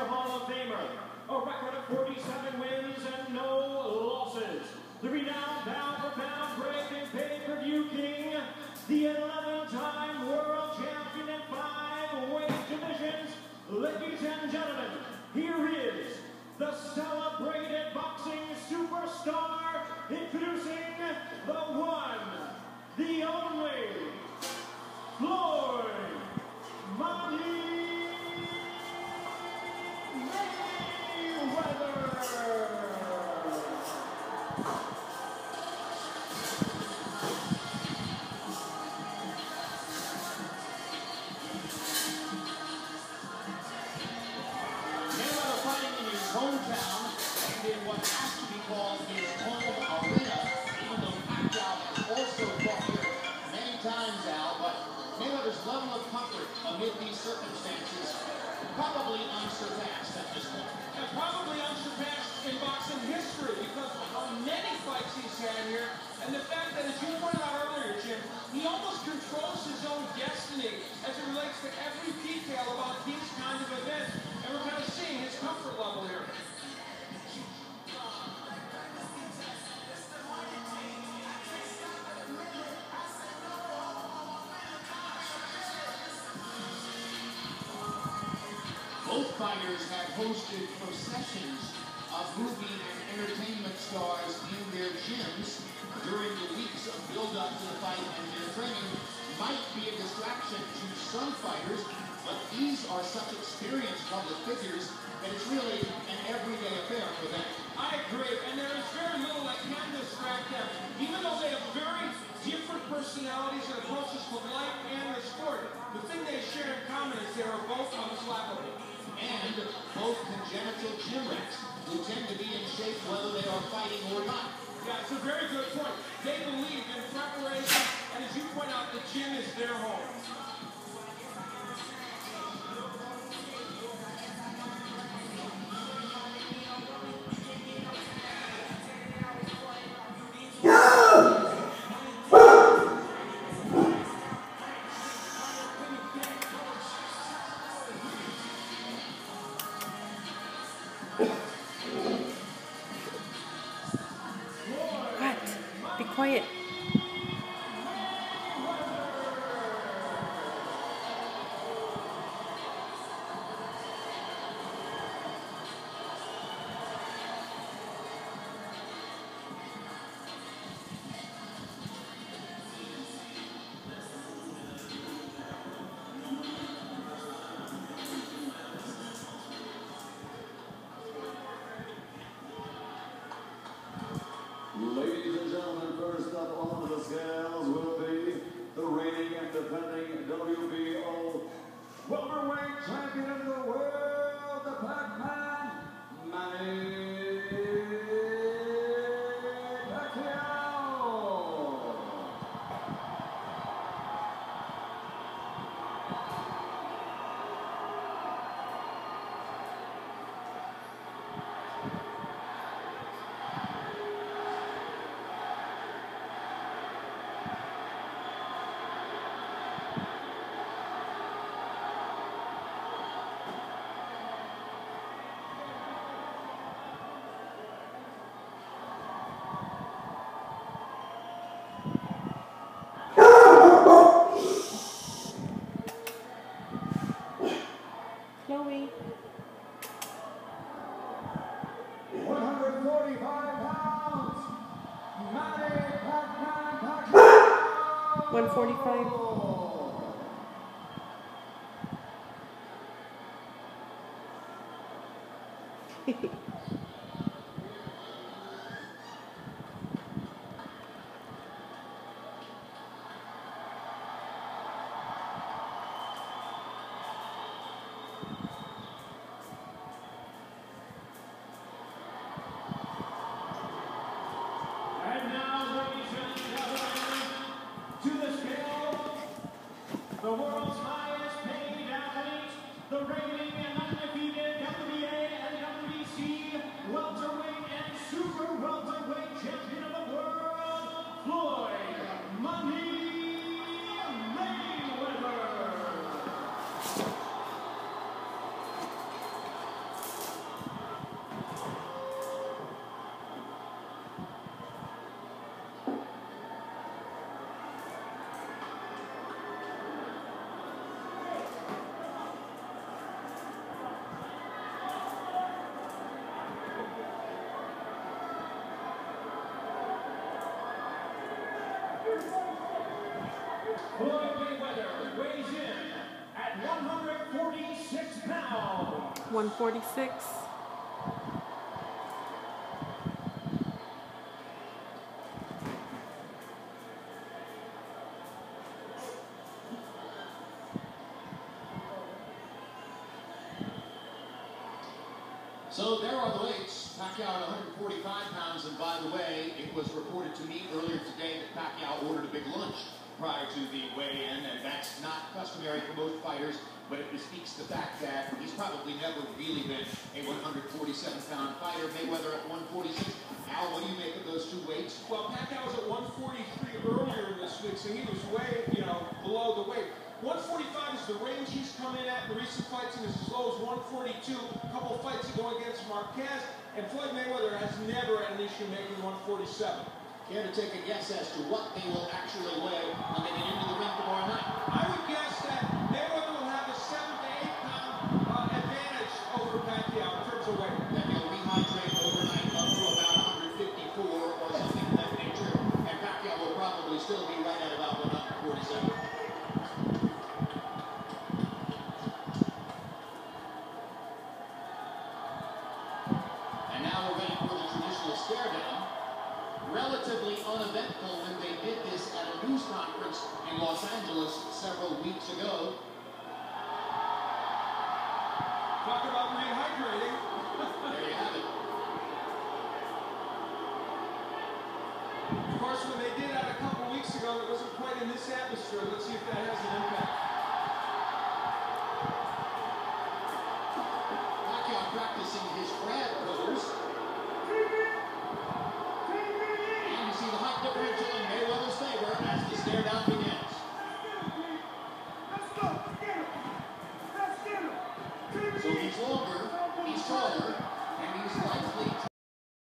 Hall of Famer, a record of 47 wins and no losses. The renowned pound-for-pound breaking pay-per-view king, the 11-time world champion in 5 weight divisions. Ladies and gentlemen, here is the celebrated boxing superstar, introducing the one, the only, Floyd Manny Mayweather. Hometown and in what has to be called his home arena, even though Pqcquiao has also fought here many times, Al, but Mayweather's level of comfort amid these circumstances probably unsurpassed at this point. And probably unsurpassed in boxing history because of how many fights he's had here, and the fact that, as you pointed out earlier, Jim, he almost controls his own destiny as it relates to every detail about these kinds of events. And we're kind of seeing his comfort level here. Both fighters have hosted processions of movie and entertainment stars in their gyms during the weeks of build-up to the fight, and their training might be a distraction to some fighters, but these are such experienced public figures that it's really an everyday affair for them. I agree, and there is very little that can distract them. Even though they have very different personalities and approaches to life and the sport, the thing they share in common is they are both unflappable. And both congenital gym rats who tend to be in shape whether they are fighting or not. Yeah, it's a very good point. They believe in preparation, and as you point out, the gym is their home. Be quiet. Ladies and gentlemen, first up on the scales will be the reigning and defending WBO welterweight champion of the world, the Pac-Man, Manny Pqcquiao. Chloe. 145 pounds, Manny Pqcquiao. 145. The world's highest paid athlete, the reigning and undefeated WBA and WBC Floyd Mayweather weighs in at 146 pounds. 146. So there are the weights. Pqcquiao at 145 pounds, and by the way, it was reported to me earlier today that Pqcquiao ordered a big lunch prior to the weigh-in, and that's not customary for most fighters, but it bespeaks the fact that he's probably never really been a 147-pound fighter. Mayweather at 146. Al, what do you make of those two weights? Well, Pqcquiao was at 143 earlier in this week, so he was way, below the weight. 145 is the range he's come in at in recent fights, and is as low as 142. A couple of fights ago against Marquez, and Floyd Mayweather has never had an issue making 147. Care to take a guess as to what they will actually weigh when they get into the ring tomorrow night? I would guess that Mayweather will have a 7 to 8 pound advantage over Pqcquiao in terms of weight. Then he'll rehydrate overnight up to about 154 or something of that nature, and Pqcquiao will probably still be right at about 147. Stare down. Relatively uneventful when they did this at a news conference in Los Angeles several weeks ago. Talk about rehydrating. There you have it. Of course, when they did that a couple weeks ago, it wasn't quite in this atmosphere. Let's see if that has an impact. Pqcquiao practicing his grab pose. Differential in Mayweather's favor as the stare down begins. So he's longer, he's taller,